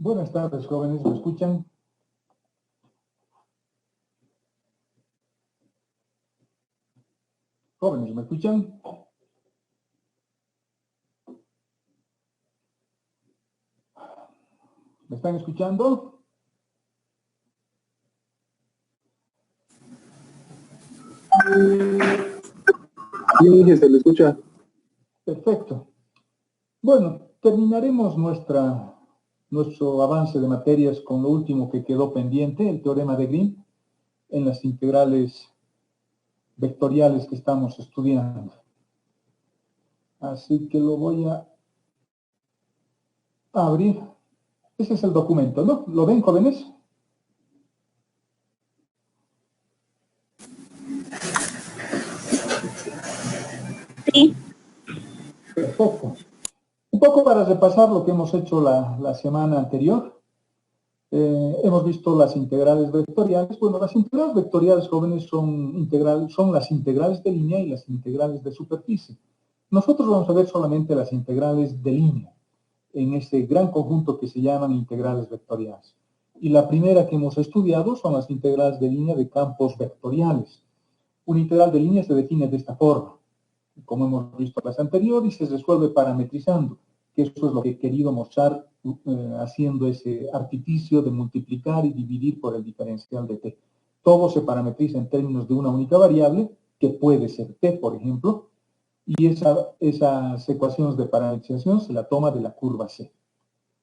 Buenas tardes, jóvenes, ¿me escuchan? Jóvenes, ¿me escuchan? ¿Me están escuchando? Sí, se le escucha. Perfecto. Bueno, terminaremos nuestro avance de materias con lo último que quedó pendiente, el teorema de Green, en las integrales vectoriales que estamos estudiando. Así que lo voy a abrir. Ese es el documento, ¿no? ¿Lo ven, jóvenes? Sí. Perfecto. Un poco para repasar lo que hemos hecho la semana anterior. Hemos visto las integrales vectoriales. Bueno, las integrales vectoriales, jóvenes, son las integrales de línea y las integrales de superficie. Nosotros vamos a ver solamente las integrales de línea en ese gran conjunto que se llaman integrales vectoriales. Y la primera que hemos estudiado son las integrales de línea de campos vectoriales. Una integral de línea se define de esta forma, como hemos visto en las anteriores, y se resuelve parametrizando, que eso es lo que he querido mostrar haciendo ese artificio de multiplicar y dividir por el diferencial de t. Todo se parametriza en términos de una única variable, que puede ser t, por ejemplo, y esas ecuaciones de parametrización se la toma de la curva C.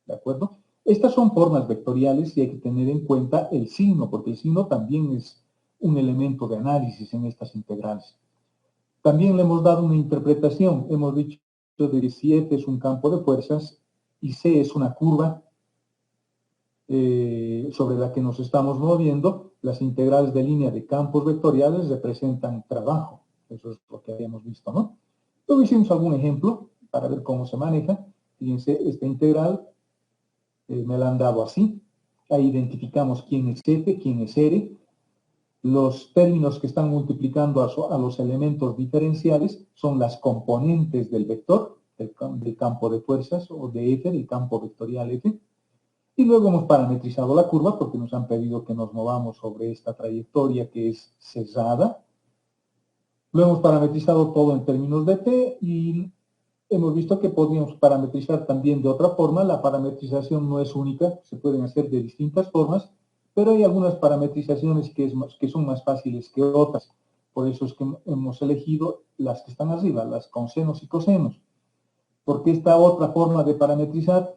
¿De acuerdo? Estas son formas vectoriales y hay que tener en cuenta el signo, porque el signo también es un elemento de análisis en estas integrales. También le hemos dado una interpretación. Hemos dicho de que si F es un campo de fuerzas y C es una curva sobre la que nos estamos moviendo, las integrales de línea de campos vectoriales representan trabajo. Eso es lo que habíamos visto, ¿no? Luego hicimos algún ejemplo para ver cómo se maneja. Fíjense, esta integral me la han dado así. Ahí identificamos quién es F, quién es R. Los términos que están multiplicando a los elementos diferenciales son las componentes del vector, del campo de fuerzas, o de F, del campo vectorial F. Y luego hemos parametrizado la curva porque nos han pedido que nos movamos sobre esta trayectoria que es cesada. Lo hemos parametrizado todo en términos de t y hemos visto que podríamos parametrizar también de otra forma. La parametrización no es única, se pueden hacer de distintas formas, pero hay algunas parametrizaciones que son más fáciles que otras. Por eso es que hemos elegido las que están arriba, las con senos y cosenos. Porque esta otra forma de parametrizar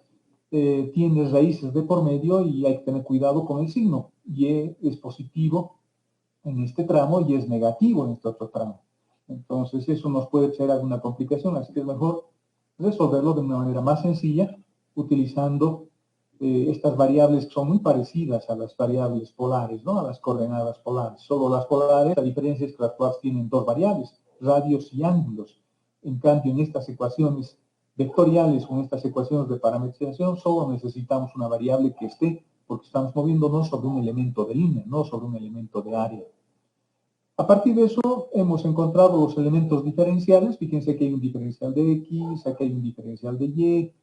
tiene raíces de por medio y hay que tener cuidado con el signo. Y es positivo en este tramo y es negativo en este otro tramo. Entonces eso nos puede traer alguna complicación, así que es mejor resolverlo de una manera más sencilla utilizando estas variables que son muy parecidas a las variables polares, ¿no? A las coordenadas polares. Solo las polares, la diferencia es que las polares tienen dos variables, radios y ángulos. En cambio, en estas ecuaciones vectoriales o en estas ecuaciones de parametrización solo necesitamos una variable que esté, porque estamos moviéndonos sobre un elemento de línea, no sobre un elemento de área. A partir de eso hemos encontrado los elementos diferenciales. Fíjense que hay un diferencial de X, aquí hay un diferencial de Y.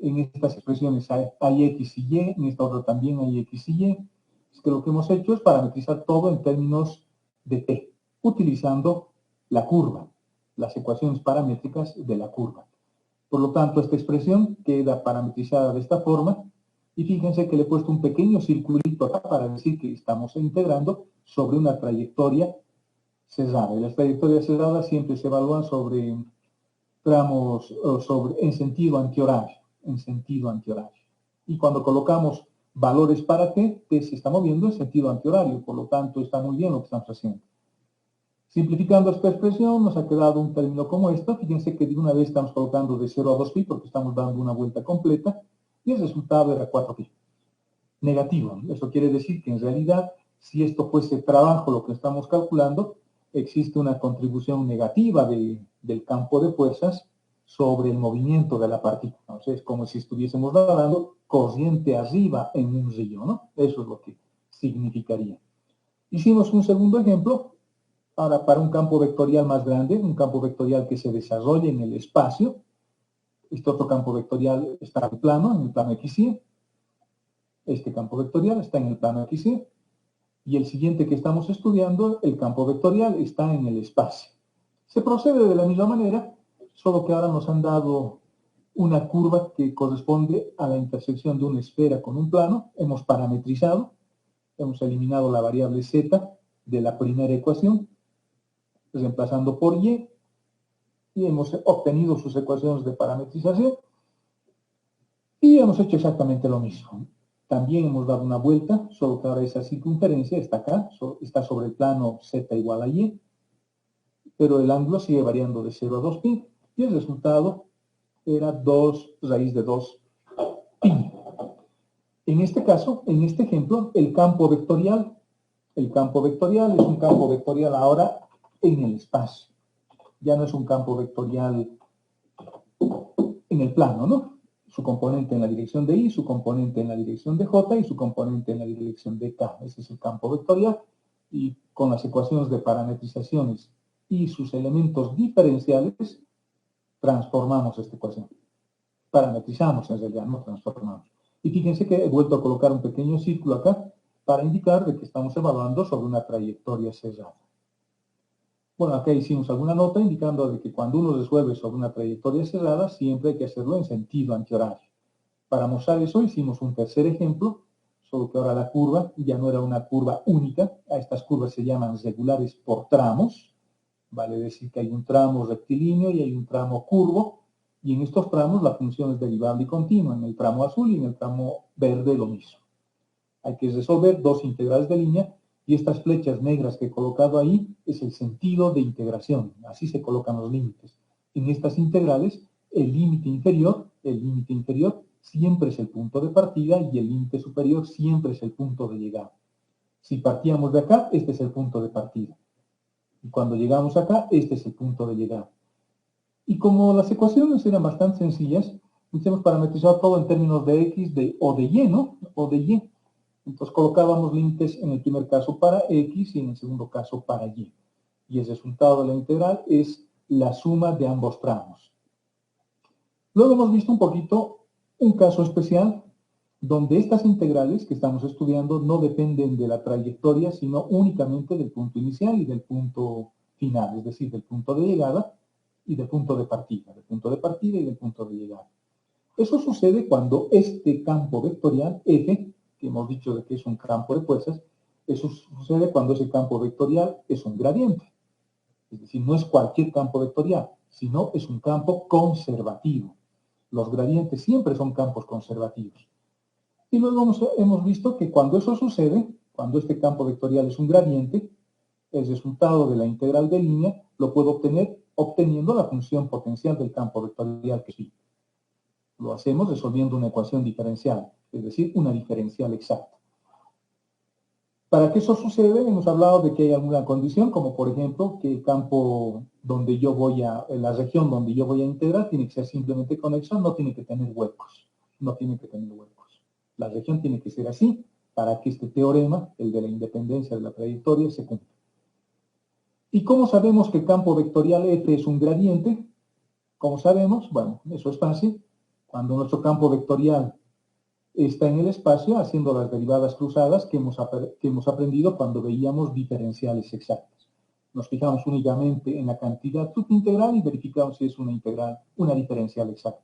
En estas expresiones hay X y Y, en esta otra también hay X y Y. Es que lo que hemos hecho es parametrizar todo en términos de T, utilizando la curva, las ecuaciones paramétricas de la curva. Por lo tanto, esta expresión queda parametrizada de esta forma. Y fíjense que le he puesto un pequeño circulito acá para decir que estamos integrando sobre una trayectoria cesada. Y las trayectorias cesadas siempre se evalúan sobre tramos, en sentido antihorario, Y cuando colocamos valores para t se está moviendo en sentido antihorario, por lo tanto está muy bien lo que estamos haciendo. Simplificando esta expresión, nos ha quedado un término como esto. Fíjense que de una vez estamos colocando de 0 a 2pi porque estamos dando una vuelta completa y el resultado era 4pi. Negativo. Eso quiere decir que en realidad, si esto fuese trabajo lo que estamos calculando, existe una contribución negativa del campo de fuerzas sobre el movimiento de la partícula. Entonces, es como si estuviésemos dando corriente arriba en un río, ¿no? Eso es lo que significaría. Hicimos un segundo ejemplo. Ahora, para un campo vectorial más grande, un campo vectorial que se desarrolle en el espacio. Este otro campo vectorial está en el plano XY. Este campo vectorial está en el plano XY. Y el siguiente que estamos estudiando, el campo vectorial, está en el espacio. Se procede de la misma manera, solo que ahora nos han dado una curva que corresponde a la intersección de una esfera con un plano. Hemos parametrizado, hemos eliminado la variable z de la primera ecuación, reemplazando por y hemos obtenido sus ecuaciones de parametrización, y hemos hecho exactamente lo mismo. También hemos dado una vuelta, solo que ahora esa circunferencia está acá, está sobre el plano z igual a y, pero el ángulo sigue variando de 0 a 2π, y el resultado era 2 raíz de 2π. En este caso, en este ejemplo, el campo vectorial es un campo vectorial ahora en el espacio. Ya no es un campo vectorial en el plano, ¿no? Su componente en la dirección de y, su componente en la dirección de j y su componente en la dirección de k. Ese es el campo vectorial, y con las ecuaciones de parametrizaciones y sus elementos diferenciales transformamos esta ecuación. Parametrizamos, en realidad, no transformamos. Y fíjense que he vuelto a colocar un pequeño círculo acá para indicar de que estamos evaluando sobre una trayectoria cerrada. Bueno, acá hicimos alguna nota indicando de que cuando uno resuelve sobre una trayectoria cerrada, siempre hay que hacerlo en sentido antihorario. Para mostrar eso hicimos un tercer ejemplo, solo que ahora la curva ya no era una curva única. A estas curvas se llaman regulares por tramos. Vale decir que hay un tramo rectilíneo y hay un tramo curvo, y en estos tramos la función es derivable y continua. En el tramo azul y en el tramo verde lo mismo. Hay que resolver dos integrales de línea, y estas flechas negras que he colocado ahí es el sentido de integración. Así se colocan los límites. En estas integrales, el límite inferior siempre es el punto de partida, y el límite superior siempre es el punto de llegada. Si partíamos de acá, este es el punto de partida. Y cuando llegamos acá, este es el punto de llegada. Y como las ecuaciones eran bastante sencillas, hemos parametrizado todo en términos de x o de y, ¿no? O de y. Entonces colocábamos límites en el primer caso para x y en el segundo caso para y. Y el resultado de la integral es la suma de ambos tramos. Luego hemos visto un poquito un caso especial donde estas integrales que estamos estudiando no dependen de la trayectoria, sino únicamente del punto inicial y del punto final, es decir, del punto de llegada y del punto de partida, y del punto de llegada. Eso sucede cuando este campo vectorial f, que hemos dicho de que es un campo de fuerzas, eso sucede cuando ese campo vectorial es un gradiente. Es decir, no es cualquier campo vectorial, sino es un campo conservativo. Los gradientes siempre son campos conservativos. Y luego hemos visto que cuando eso sucede, cuando este campo vectorial es un gradiente, el resultado de la integral de línea lo puedo obtener obteniendo la función potencial del campo vectorial que sí. Lo hacemos resolviendo una ecuación diferencial, es decir, una diferencial exacta. Para que eso suceda, hemos hablado de que hay alguna condición, como por ejemplo, que el campo donde yo voy a, en la región donde yo voy a integrar, tiene que ser simplemente conexa, no tiene que tener huecos. La región tiene que ser así para que este teorema, el de la independencia de la trayectoria, se cumpla. ¿Y cómo sabemos que el campo vectorial F es un gradiente? ¿Cómo sabemos? Bueno, eso es fácil. Cuando nuestro campo vectorial está en el espacio, haciendo las derivadas cruzadas que hemos aprendido cuando veíamos diferenciales exactas. Nos fijamos únicamente en la cantidad subintegral y verificamos si es una integral, una diferencial exacta.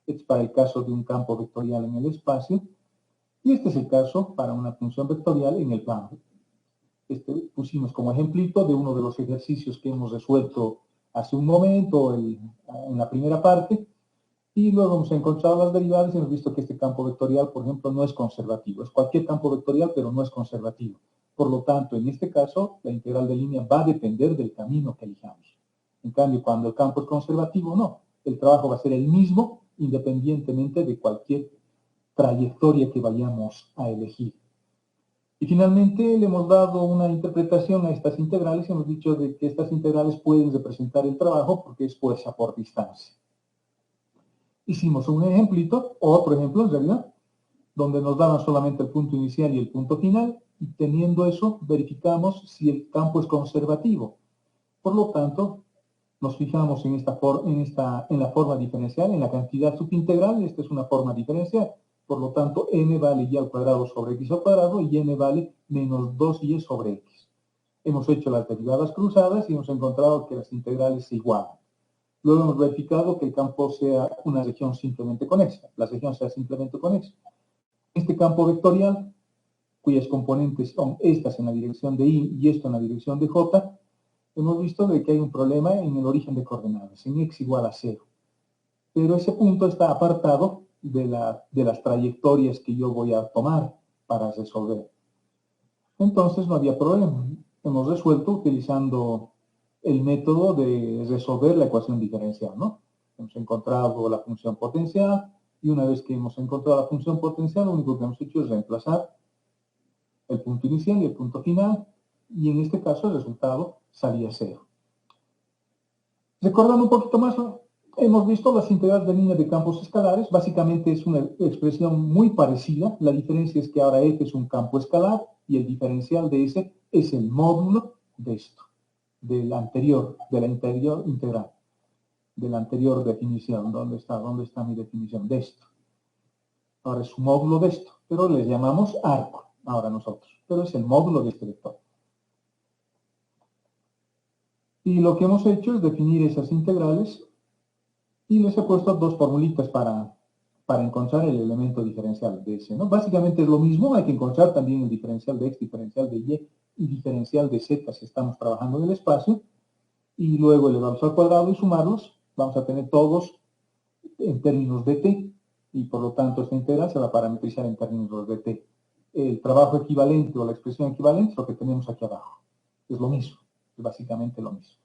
Este es para el caso de un campo vectorial en el espacio, y este es el caso para una función vectorial en el plano. Pusimos como ejemplito de uno de los ejercicios que hemos resuelto hace un momento en la primera parte, y luego hemos encontrado las derivadas y hemos visto que este campo vectorial, por ejemplo, no es conservativo. Es cualquier campo vectorial, pero no es conservativo. Por lo tanto, en este caso, la integral de línea va a depender del camino que elijamos. En cambio, cuando el campo es conservativo, no. El trabajo va a ser el mismo, independientemente de cualquier trayectoria que vayamos a elegir. Y finalmente le hemos dado una interpretación a estas integrales y hemos dicho de que estas integrales pueden representar el trabajo porque es fuerza por distancia. Hicimos un ejemplito, otro ejemplo en realidad, donde nos daban solamente el punto inicial y el punto final, y teniendo eso verificamos si el campo es conservativo. Por lo tanto, nos fijamos en la forma diferencial, en la cantidad subintegral, esta es una forma diferencial. Por lo tanto, n vale y al cuadrado sobre x al cuadrado y n vale menos 2y sobre x. Hemos hecho las derivadas cruzadas y hemos encontrado que las integrales se igualan. Luego hemos verificado que el campo sea una región simplemente conexa, la región sea simplemente conexa. Este campo vectorial, cuyas componentes son estas en la dirección de y y esto en la dirección de j, hemos visto de que hay un problema en el origen de coordenadas, en x igual a 0. Pero ese punto está apartado de las trayectorias que yo voy a tomar para resolver. Entonces no había problema. Hemos resuelto utilizando el método de resolver la ecuación diferencial, ¿no? Hemos encontrado la función potencial y una vez que hemos encontrado la función potencial, lo único que hemos hecho es reemplazar el punto inicial y el punto final y en este caso el resultado salía 0. Recordando un poquito más, ¿no? Hemos visto las integrales de línea de campos escalares. Básicamente es una expresión muy parecida. La diferencia es que ahora F es un campo escalar y el diferencial de S es el módulo de esto, de la anterior integral, de la anterior definición. ¿Dónde está mi definición? De esto. Ahora es un módulo de esto, pero le llamamos arco ahora nosotros. Pero es el módulo de este vector. Y lo que hemos hecho es definir esas integrales y les he puesto dos formulitas para encontrar el elemento diferencial de S, ¿no? Básicamente es lo mismo, hay que encontrar también el diferencial de X, diferencial de Y y diferencial de Z si estamos trabajando en el espacio, y luego elevarlos al cuadrado y sumarlos, vamos a tener todos en términos de T, y por lo tanto esta integral se va a parametrizar en términos de T. El trabajo equivalente o la expresión equivalente es lo que tenemos aquí abajo. Es lo mismo, es básicamente lo mismo.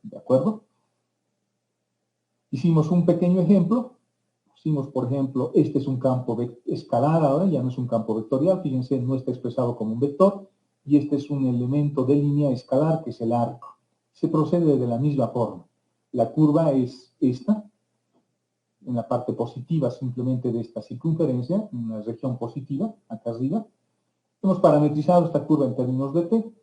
¿De acuerdo? Hicimos un pequeño ejemplo. Pusimos, por ejemplo, este es un campo escalar ahora, ya no es un campo vectorial. Fíjense, no está expresado como un vector. Y este es un elemento de línea escalar, que es el arco. Se procede de la misma forma. La curva es esta, en la parte positiva simplemente de esta circunferencia, una región positiva, acá arriba. Hemos parametrizado esta curva en términos de t.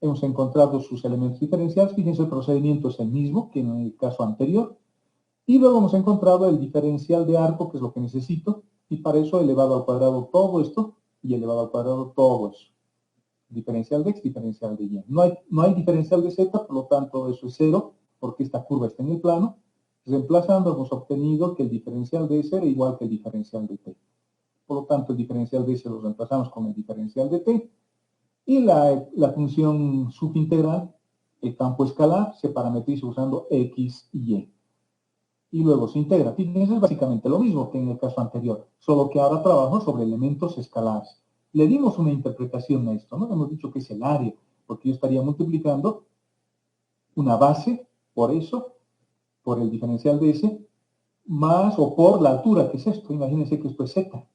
Hemos encontrado sus elementos diferenciales. Fíjense, el procedimiento es el mismo que en el caso anterior. Y luego hemos encontrado el diferencial de arco, que es lo que necesito, y para eso he elevado al cuadrado todo esto, y he elevado al cuadrado todo eso. Diferencial de X, diferencial de Y. No hay diferencial de Z, por lo tanto eso es 0, porque esta curva está en el plano. Reemplazando hemos obtenido que el diferencial de S era igual que el diferencial de T. Por lo tanto, el diferencial de S lo reemplazamos con el diferencial de T, y la función subintegral, el campo escalar, se parametriza usando X y Y. Y luego se integra. Fíjense, es básicamente lo mismo que en el caso anterior, solo que ahora trabajo sobre elementos escalares. Le dimos una interpretación a esto, ¿no? Hemos dicho que es el área, porque yo estaría multiplicando una base por eso, por el diferencial de S, más o por la altura, que es esto. Imagínense que esto es Z.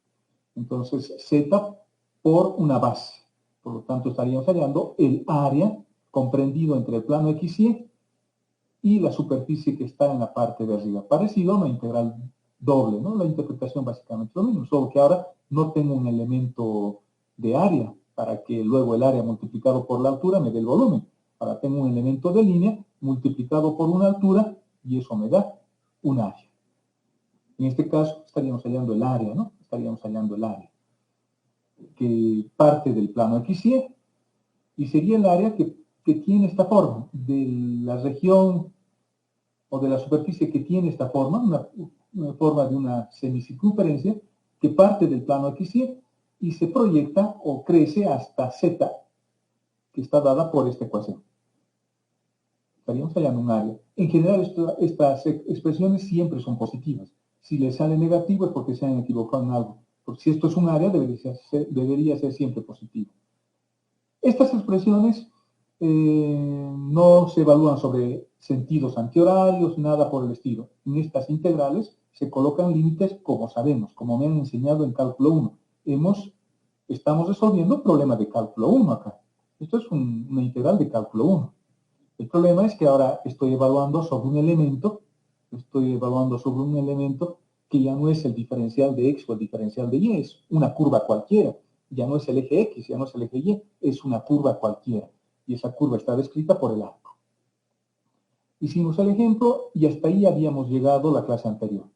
Entonces, Z por una base. Por lo tanto, estaríamos hallando el área comprendido entre el plano X y la superficie que está en la parte de arriba. Parecido a una integral doble, ¿no? La interpretación básicamente es lo mismo, solo que ahora no tengo un elemento de área para que luego el área multiplicado por la altura me dé el volumen. Ahora tengo un elemento de línea multiplicado por una altura y eso me da un área. En este caso estaríamos hallando el área, ¿no? Estaríamos hallando el área que parte del plano XY y sería el área que tiene esta forma, de la región o de la superficie que tiene esta forma, una forma de una semicircunferencia que parte del plano XY y se proyecta o crece hasta Z, que está dada por esta ecuación. Estaríamos hallando un área. En general, estas expresiones siempre son positivas. Si les sale negativo es porque se han equivocado en algo. Porque si esto es un área, debería ser siempre positivo. Estas expresiones no se evalúan sobre sentidos antihorarios, nada por el estilo. En estas integrales se colocan límites como sabemos, como me han enseñado en cálculo 1. Estamos resolviendo un problema de cálculo 1 acá. Esto es una integral de cálculo 1. El problema es que ahora estoy evaluando sobre un elemento, que ya no es el diferencial de X o el diferencial de Y, es una curva cualquiera. Ya no es el eje X, ya no es el eje Y, es una curva cualquiera. Y esa curva está descrita por el arco. Hicimos el ejemplo y hasta ahí habíamos llegado la clase anterior.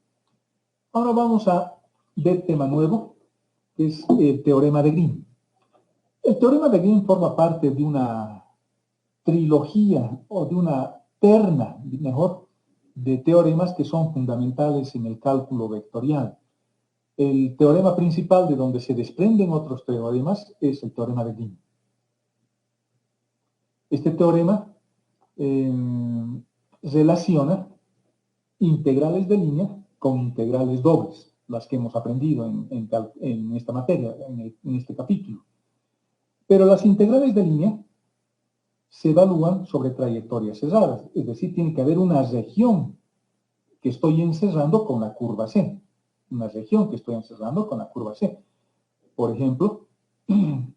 Ahora vamos a de tema nuevo, que es el teorema de Green. El teorema de Green forma parte de una trilogía o de una terna, mejor, de teoremas que son fundamentales en el cálculo vectorial. El teorema principal de donde se desprenden otros teoremas es el teorema de Green. Este teorema relaciona integrales de línea con integrales dobles, las que hemos aprendido en esta materia, en este capítulo. Pero las integrales de línea se evalúan sobre trayectorias cesadas, es decir, tiene que haber una región que estoy encerrando con la curva C. Una región que estoy encerrando con la curva C. Por ejemplo,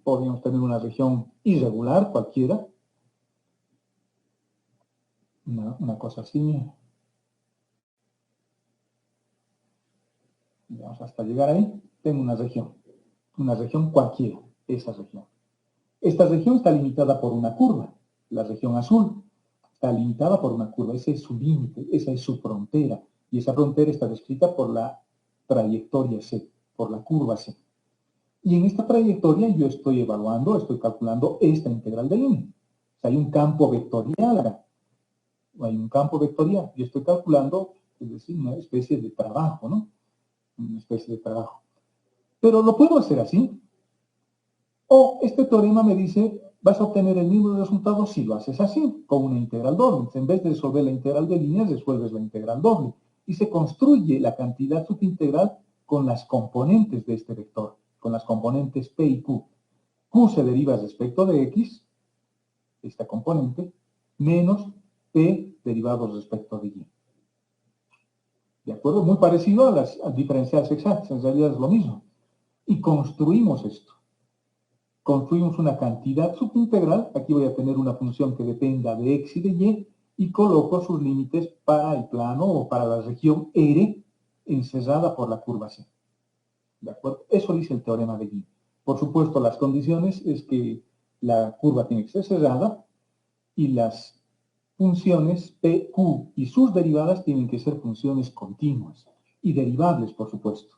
podríamos tener una región irregular cualquiera. Una cosa así. Vamos hasta llegar ahí. Tengo una región cualquiera, esa región. Esta región está limitada por una curva. La región azul está limitada por una curva. Ese es su límite, esa es su frontera. Y esa frontera está descrita por la trayectoria C, por la curva C. Y en esta trayectoria yo estoy evaluando, estoy calculando esta integral de línea. O sea, hay un campo vectorial acá. Hay un campo vectorial. Yo estoy calculando, es decir, una especie de trabajo, ¿no? Una especie de trabajo. Pero lo puedo hacer así. O este teorema me dice, vas a obtener el mismo resultado si lo haces así, con una integral doble. En vez de resolver la integral de líneas, resuelves la integral doble. Y se construye la cantidad subintegral con las componentes de este vector, con las componentes P y Q. Q se deriva respecto de X, esta componente, menos P derivados respecto de Y. ¿De acuerdo? Muy parecido a las diferenciales exactas, en realidad es lo mismo. Y construimos esto. Construimos una cantidad subintegral, aquí voy a tener una función que dependa de X y de Y coloco sus límites para el plano o para la región R encerrada por la curva C. ¿De acuerdo? Eso dice el teorema de Green. Por supuesto, las condiciones es que la curva tiene que ser cerrada y las funciones P, Q y sus derivadas tienen que ser funciones continuas y derivables, por supuesto.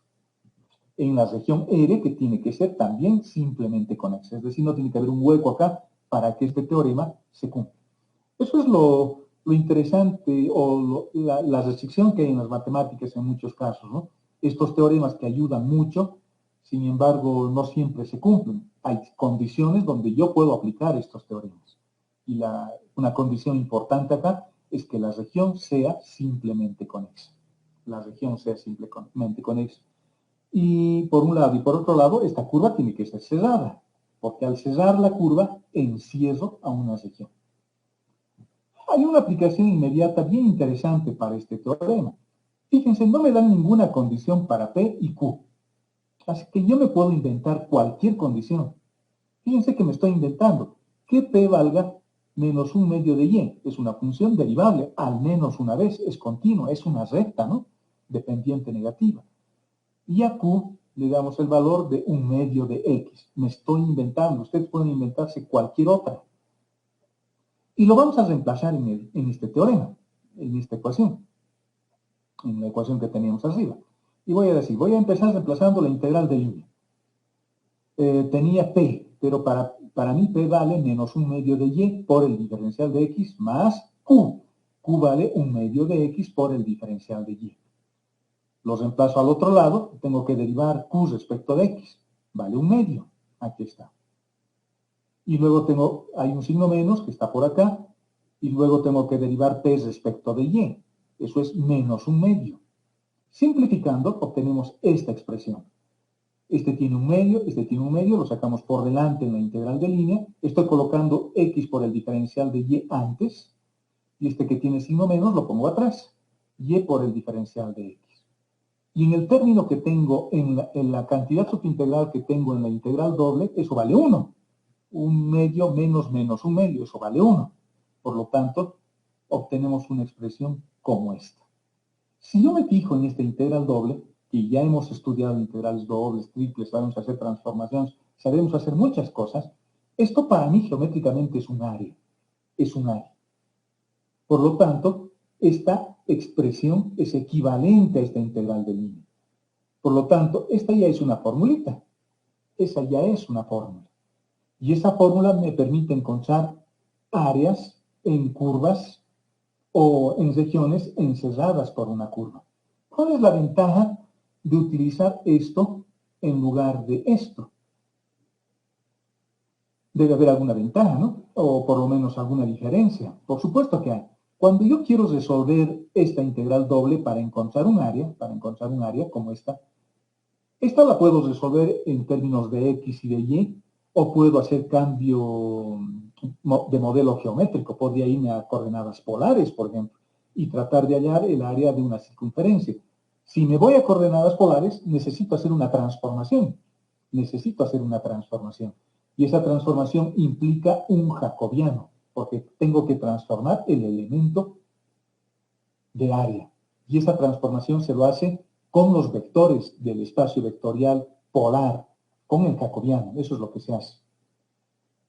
En la región R, que tiene que ser también simplemente conexa. Es decir, no tiene que haber un hueco acá para que este teorema se cumpla. Eso es lo interesante o la restricción que hay en las matemáticas en muchos casos, ¿no? Estos teoremas que ayudan mucho, sin embargo, no siempre se cumplen. Hay condiciones donde yo puedo aplicar estos teoremas. Y una condición importante acá es que la región sea simplemente conexa. La región sea simplemente conexa. Y por un lado y por otro lado, esta curva tiene que ser cerrada, porque al cerrar la curva, encierro a una región. Hay una aplicación inmediata bien interesante para este teorema. Fíjense, no me dan ninguna condición para P y Q. Así que yo me puedo inventar cualquier condición. Fíjense que me estoy inventando que P valga menos un medio de Y. Es una función derivable, al menos una vez, es continua, es una recta, ¿no? Dependiente negativa. Y a Q le damos el valor de un medio de X. Me estoy inventando, ustedes pueden inventarse cualquier otra. Y lo vamos a reemplazar en este teorema, en esta ecuación, en la ecuación que teníamos arriba. Y voy a decir, voy a empezar reemplazando la integral de línea. Tenía P, pero para mí P vale menos un medio de Y por el diferencial de X más Q. Q vale un medio de X por el diferencial de Y. Los reemplazo al otro lado, tengo que derivar Q respecto de X. Vale un medio. Aquí está. Y luego hay un signo menos que está por acá. Y luego tengo que derivar P respecto de Y. Eso es menos un medio. Simplificando, obtenemos esta expresión. Este tiene un medio, lo sacamos por delante en la integral de línea. Estoy colocando X por el diferencial de Y antes. Y este que tiene signo menos lo pongo atrás. Y por el diferencial de X. Y en el término que tengo, en la cantidad subintegral que tengo en la integral doble, eso vale 1. Un medio menos un medio, eso vale 1. Por lo tanto, obtenemos una expresión como esta. Si yo me fijo en esta integral doble, y ya hemos estudiado integrales dobles, triples, sabemos hacer transformaciones, sabemos hacer muchas cosas, esto para mí geométricamente es un área. Es un área. Por lo tanto, esta expresión es equivalente a esta integral de línea. Por lo tanto, esta ya es una formulita. Esa ya es una fórmula. Y esa fórmula me permite encontrar áreas en curvas o en regiones encerradas por una curva. ¿Cuál es la ventaja de utilizar esto en lugar de esto? Debe haber alguna ventaja, ¿no? O por lo menos alguna diferencia. Por supuesto que hay. Cuando yo quiero resolver esta integral doble para encontrar un área como esta la puedo resolver en términos de X y de Y, o puedo hacer cambio de modelo geométrico. Podría irme a coordenadas polares, por ejemplo, y tratar de hallar el área de una circunferencia. Si me voy a coordenadas polares, necesito hacer una transformación. Y esa transformación implica un jacobiano, porque tengo que transformar el elemento de área. Y esa transformación se lo hace con los vectores del espacio vectorial polar, con el jacobiano. Eso es lo que se hace.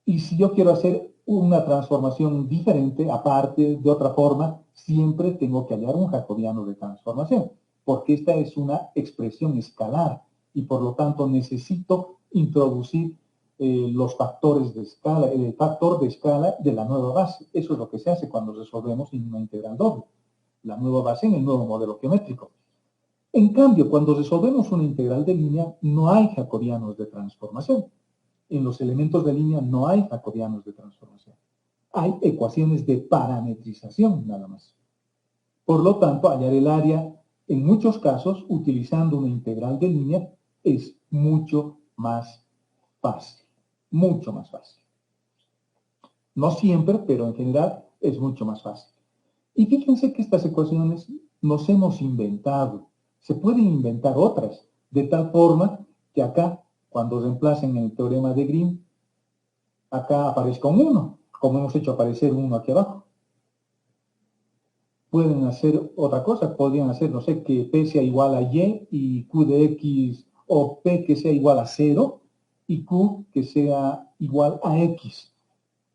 Y si yo quiero hacer una transformación diferente, aparte, de otra forma, siempre tengo que hallar un jacobiano de transformación, porque esta es una expresión escalar y por lo tanto necesito introducir los factores de escala, el factor de escala de la nueva base. Eso es lo que se hace cuando resolvemos en una integral doble. La nueva base en el nuevo modelo geométrico. En cambio, cuando resolvemos una integral de línea, no hay jacobianos de transformación. En los elementos de línea no hay jacobianos de transformación. Hay ecuaciones de parametrización, nada más. Por lo tanto, hallar el área, en muchos casos, utilizando una integral de línea, es mucho más fácil. Mucho más fácil. No siempre, pero en general es mucho más fácil. Y fíjense que estas ecuaciones nos hemos inventado. Se pueden inventar otras, de tal forma que acá, cuando reemplacen el teorema de Green, acá aparezca un 1, como hemos hecho aparecer un 1 aquí abajo. Pueden hacer otra cosa, podrían hacer, no sé, que P sea igual a Y Q de X, o P que sea igual a 0 y Q que sea igual a X.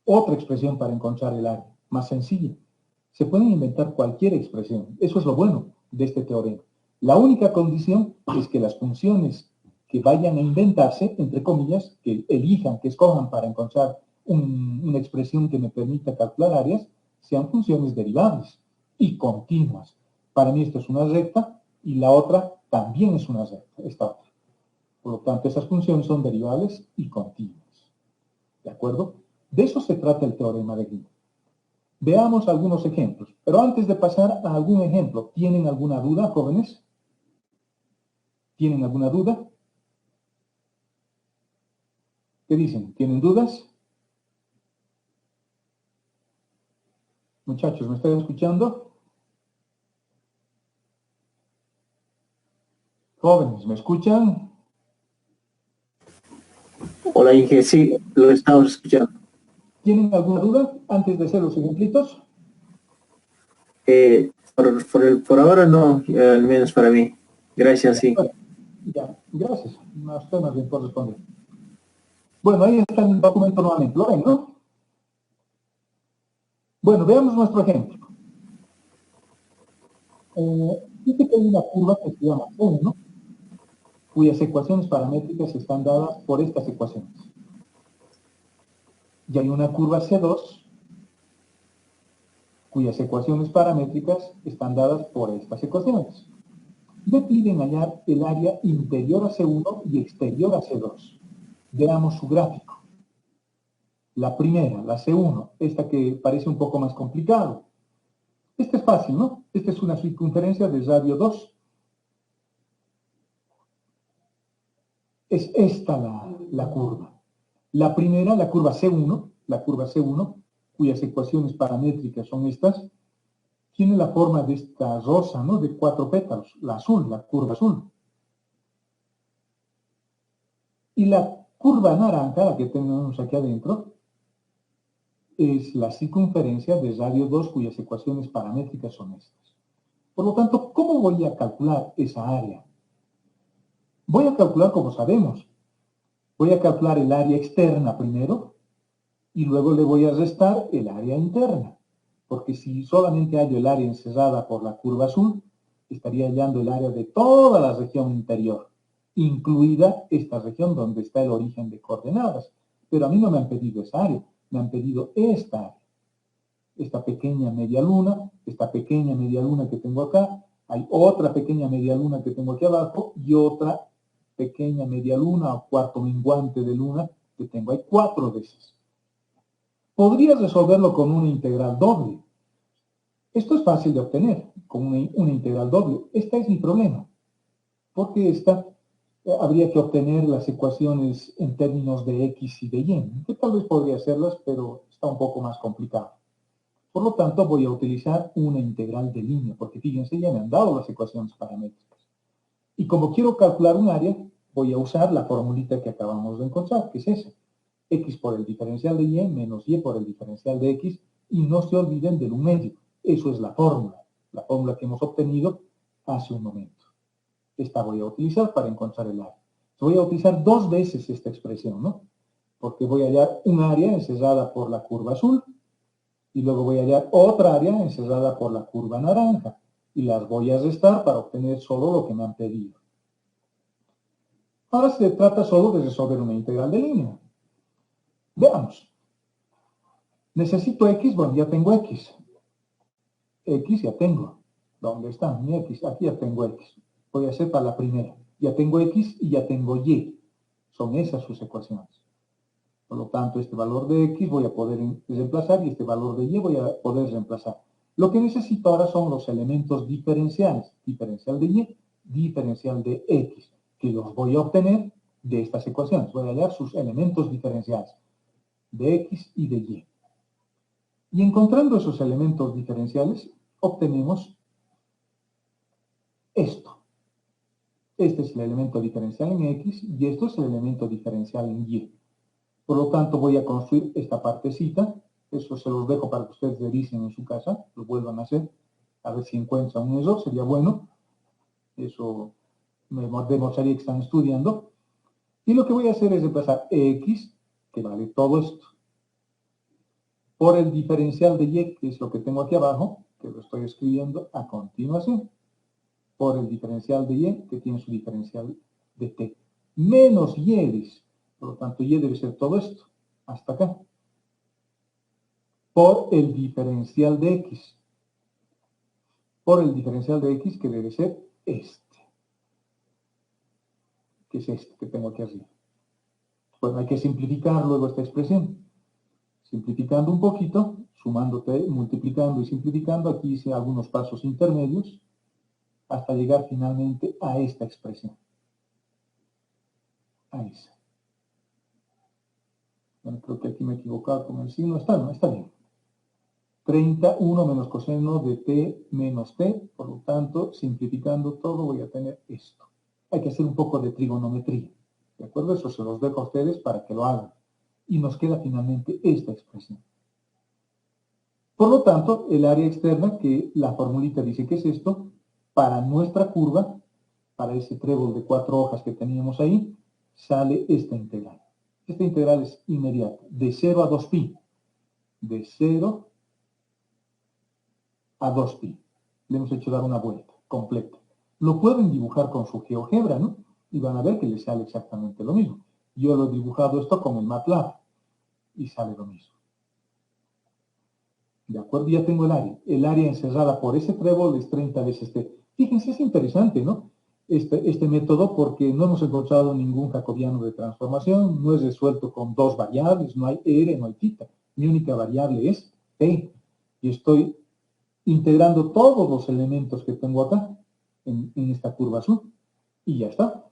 Otra expresión para encontrar el área, más sencilla. Se pueden inventar cualquier expresión. Eso es lo bueno de este teorema. La única condición es que las funciones que vayan a inventarse, entre comillas, que elijan, que escojan para encontrar una expresión que me permita calcular áreas, sean funciones derivables y continuas. Para mí esto es una recta y la otra también es una recta, esta otra. Por lo tanto, esas funciones son derivables y continuas. ¿De acuerdo? De eso se trata el teorema de Green. Veamos algunos ejemplos. Pero antes de pasar a algún ejemplo, ¿tienen alguna duda, jóvenes? ¿Tienen alguna duda? ¿Qué dicen? ¿Tienen dudas? Muchachos, ¿me están escuchando? Jóvenes, ¿me escuchan? Hola, Inge, sí, lo estamos escuchando. ¿Tienen alguna duda antes de hacer los ejemplitos? Por ahora no, al menos para mí. Gracias, sí. Bueno, ya, gracias. A usted más bien por responder. Bueno, ahí está el documento nuevamente. ¿Lo ven, no? Bueno, veamos nuestro ejemplo. Dice que hay una curva que se llama C1, cuyas ecuaciones paramétricas están dadas por estas ecuaciones. Y hay una curva C2, cuyas ecuaciones paramétricas están dadas por estas ecuaciones. Me piden hallar el área interior a C1 y exterior a C2. Veamos su gráfico. La primera, la C1, esta que parece un poco más complicado. Esta es fácil, ¿no? Esta es una circunferencia de radio 2. Es esta la curva. La primera, la curva C1, cuyas ecuaciones paramétricas son estas, tiene la forma de esta rosa, ¿no? De 4 pétalos, la azul, la curva azul. Y la curva naranja, la que tenemos aquí adentro, es la circunferencia de radio 2, cuyas ecuaciones paramétricas son estas. Por lo tanto, ¿cómo voy a calcular esa área? Voy a calcular como sabemos. Voy a calcular el área externa primero y luego le voy a restar el área interna. Porque si solamente hallo el área encerrada por la curva azul, estaría hallando el área de toda la región interior. incluida esta región donde está el origen de coordenadas. Pero a mí no me han pedido esa área, me han pedido esta área. Esta pequeña media luna que tengo acá, hay otra pequeña media luna que tengo aquí abajo y otra pequeña media luna o cuarto menguante de luna que tengo. Hay 4 de esas. Podrías resolverlo con una integral doble. Esto es fácil de obtener con una integral doble. Este es mi problema, porque habría que obtener las ecuaciones en términos de x y de y, que tal vez podría hacerlas, pero está un poco más complicado. Por lo tanto, voy a utilizar una integral de línea, porque fíjense, ya me han dado las ecuaciones paramétricas. Y como quiero calcular un área, voy a usar la formulita que acabamos de encontrar, que es esa. X por el diferencial de y menos y por el diferencial de x, y no se olviden del 1/2. Eso es la fórmula que hemos obtenido hace un momento. Esta voy a utilizar para encontrar el área. Voy a utilizar 2 veces esta expresión, ¿no? Porque voy a hallar un área encerrada por la curva azul, y luego voy a hallar otra área encerrada por la curva naranja, y las voy a restar para obtener solo lo que me han pedido. Ahora se trata solo de resolver una integral de línea. Veamos. Necesito x, bueno, ya tengo x. X ya tengo. ¿Dónde está mi x? Aquí ya tengo x. Voy a hacer para la primera. Ya tengo x y ya tengo y. Son esas sus ecuaciones. Por lo tanto, este valor de x voy a poder reemplazar y este valor de y voy a poder reemplazar. Lo que necesito ahora son los elementos diferenciales. Diferencial de y, diferencial de x, que los voy a obtener de estas ecuaciones. Voy a hallar sus elementos diferenciales de x y de y. Y encontrando esos elementos diferenciales, obtenemos esto. Este es el elemento diferencial en x y esto es el elemento diferencial en y. Por lo tanto, voy a construir esta partecita. Eso se los dejo para que ustedes revisen en su casa, lo vuelvan a hacer. A ver si encuentran un error, sería bueno. Eso me demostraría que están estudiando. Y lo que voy a hacer es reemplazar x, que vale todo esto, por el diferencial de y, que es lo que tengo aquí abajo, que lo estoy escribiendo a continuación, por el diferencial de y, que tiene su diferencial de t, menos y, por lo tanto y debe ser todo esto, hasta acá, por el diferencial de x, que debe ser este, que es este que tengo aquí arriba. Bueno, hay que simplificar luego esta expresión. Simplificando un poquito, sumando, multiplicando y simplificando, aquí hice algunos pasos intermedios hasta llegar finalmente a esta expresión. A esa. Bueno, creo que aquí me he equivocado con el signo. Está bien. 31 menos coseno de t menos t, por lo tanto, simplificando todo voy a tener esto. Hay que hacer un poco de trigonometría. ¿De acuerdo? Eso se los dejo a ustedes para que lo hagan. Y nos queda finalmente esta expresión. Por lo tanto, el área externa, que la formulita dice que es esto, para nuestra curva, para ese trébol de 4 hojas que teníamos ahí, sale esta integral. Esta integral es inmediata, de 0 a 2pi. De 0 a 2pi. Le hemos hecho dar una vuelta completa. Lo pueden dibujar con su GeoGebra, ¿no? Y van a ver que les sale exactamente lo mismo. Yo lo he dibujado esto con el MATLAB y sale lo mismo. ¿De acuerdo? Ya tengo el área. El área encerrada por ese trébol es 30 veces t. Fíjense, es interesante, ¿no? Este método, porque no hemos encontrado ningún jacobiano de transformación, no es resuelto con 2 variables, no hay r, no hay θ. Mi única variable es t. Y estoy integrando todos los elementos que tengo acá, en esta curva azul, y ya está.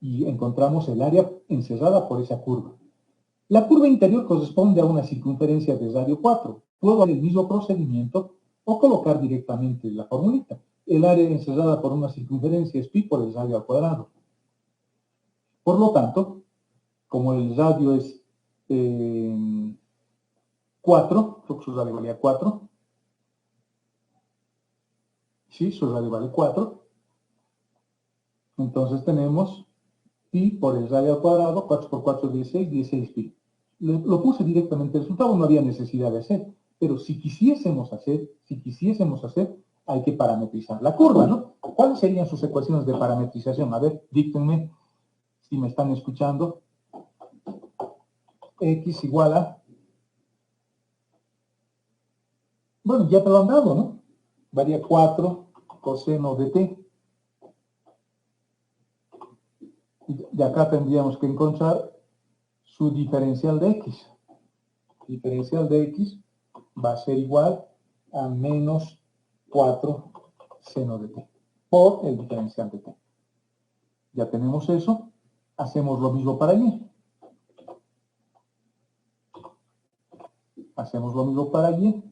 Y encontramos el área encerrada por esa curva. La curva interior corresponde a una circunferencia de radio 4. Puedo hacer el mismo procedimiento o colocar directamente la formulita. El área encerrada por una circunferencia es pi por el radio al cuadrado. Por lo tanto, como el radio es 4, creo que su radio valía 4. Sí, su radio vale 4. Entonces tenemos pi por el radio al cuadrado, 4 por 4 es 16, 16 pi. Lo puse directamente, el resultado no había necesidad de hacer, pero si quisiésemos hacer, hay que parametrizar la curva, ¿no? ¿Cuáles serían sus ecuaciones de parametrización? A ver, díctenme si me están escuchando. X igual a... Bueno, ya te lo han dado, ¿no? Varía 4 coseno de t. Y de acá tendríamos que encontrar su diferencial de x. Diferencial de x va a ser igual a menos 4 seno de t por el diferencial de t. Ya tenemos eso. Hacemos lo mismo para y. Hacemos lo mismo para y.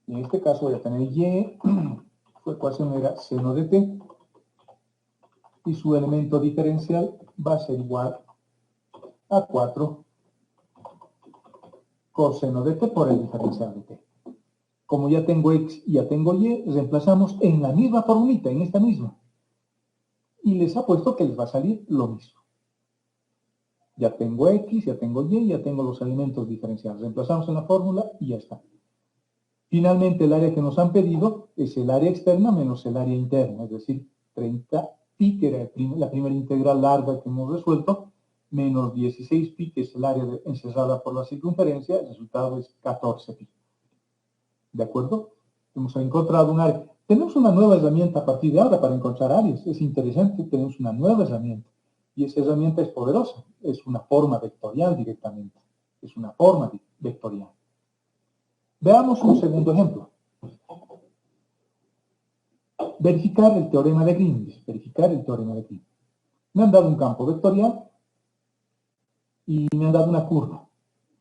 En este caso voy a tener y, su ecuación era seno de t, y su elemento diferencial va a ser igual a 4 coseno de t por el diferencial de t. Como ya tengo x y ya tengo y, reemplazamos en la misma formulita, en esta misma. Y les apuesto que les va a salir lo mismo. Ya tengo x, ya tengo y, ya tengo los elementos diferenciales. Reemplazamos en la fórmula y ya está. Finalmente, el área que nos han pedido es el área externa menos el área interna, es decir, 30 pi, que era la primera integral larga que hemos resuelto, menos 16 pi, que es el área encerrada por la circunferencia, el resultado es 14 pi. ¿De acuerdo? Hemos encontrado un área. Tenemos una nueva herramienta a partir de ahora para encontrar áreas. Es interesante, tenemos una nueva herramienta. Y esa herramienta es poderosa. Es una forma vectorial directamente. Es una forma vectorial. Veamos un segundo ejemplo. Verificar el teorema de Green. Verificar el teorema de Green. Me han dado un campo vectorial y me han dado una curva.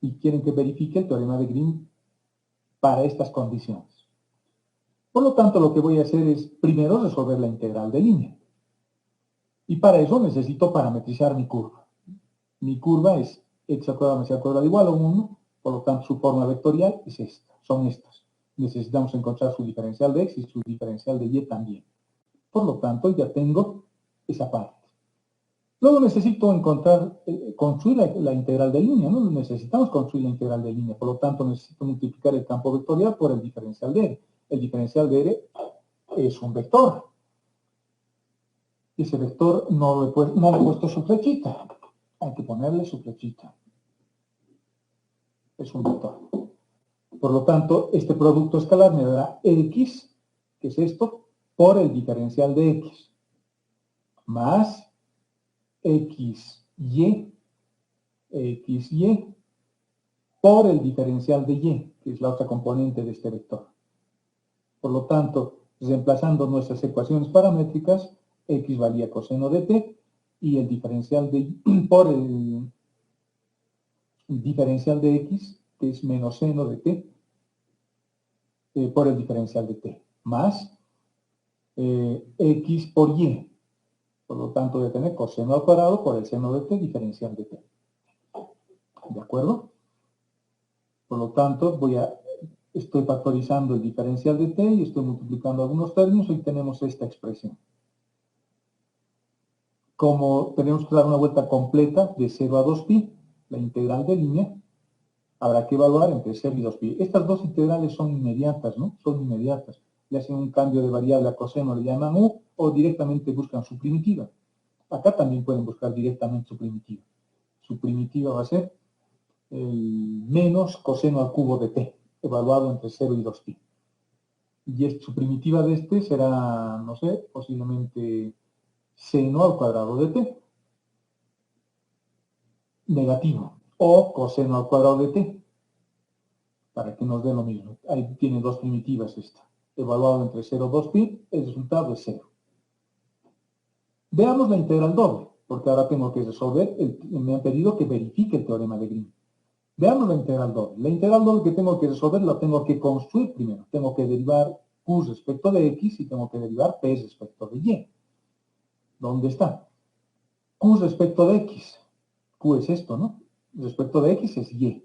Y quieren que verifique el teorema de Green para estas condiciones. Por lo tanto, lo que voy a hacer es primero resolver la integral de línea. Y para eso necesito parametrizar mi curva. Mi curva es x al cuadrado más y al cuadrado igual a 1. Por lo tanto, su forma vectorial es esta. Son estas. Necesitamos encontrar su diferencial de x y su diferencial de y también. Por lo tanto, ya tengo esa parte. Luego necesito construir la integral de línea, ¿no? Necesitamos construir la integral de línea. Por lo tanto, necesito multiplicar el campo vectorial por el diferencial de R. El diferencial de R es un vector. Ese vector no le he puesto su flechita. Hay que ponerle su flechita. Es un vector. Por lo tanto, este producto escalar me dará x, que es esto, por el diferencial de x, más xy por el diferencial de y, que es la otra componente de este vector. Por lo tanto, reemplazando nuestras ecuaciones paramétricas, x valía coseno de t, y el diferencial de y por el diferencial de x, que es menos seno de t, por el diferencial de t, más x por y. Por lo tanto, voy a tener coseno al cuadrado por el seno de t, diferencial de t. ¿De acuerdo? Por lo tanto, estoy factorizando el diferencial de t y estoy multiplicando algunos términos y tenemos esta expresión. Como tenemos que dar una vuelta completa de 0 a 2pi, la integral de línea, habrá que evaluar entre 0 y 2pi. Estas dos integrales son inmediatas, ¿no? Son inmediatas. Le hacen un cambio de variable a coseno, le llaman u, o directamente buscan su primitiva. Acá también pueden buscar directamente su primitiva. Su primitiva va a ser el menos coseno al cubo de t, evaluado entre 0 y 2pi. Y su primitiva de este será, no sé, posiblemente seno al cuadrado de t, negativo, o coseno al cuadrado de t, para que nos dé lo mismo. Ahí tiene dos primitivas esta. Evaluado entre 0 y 2pi, el resultado es 0. Veamos la integral doble, porque ahora tengo que resolver, me han pedido que verifique el teorema de Green. Veamos la integral doble. La integral doble que tengo que resolver la tengo que construir primero. Tengo que derivar q respecto de x y tengo que derivar p respecto de y. ¿Dónde está? Q respecto de x. Q es esto, ¿no? Respecto de x es y.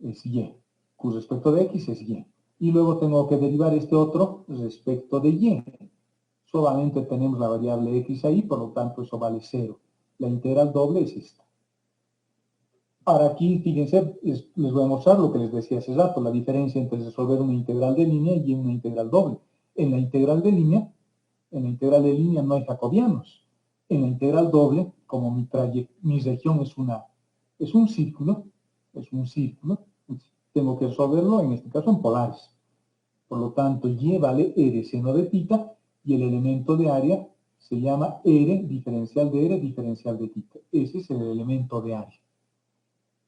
Es y. Q respecto de x es y. Y luego tengo que derivar este otro respecto de y. Solamente tenemos la variable x ahí, por lo tanto eso vale 0. La integral doble es esta. Ahora aquí, fíjense, les voy a mostrar lo que les decía hace rato, la diferencia entre resolver una integral de línea y una integral doble. En la integral de línea, no hay jacobianos. En la integral doble, como mi región es un círculo, tengo que resolverlo, en este caso, en polares. Por lo tanto, y vale r seno de tita, y el elemento de área se llama r, diferencial de r, diferencial de tita. Ese es el elemento de área,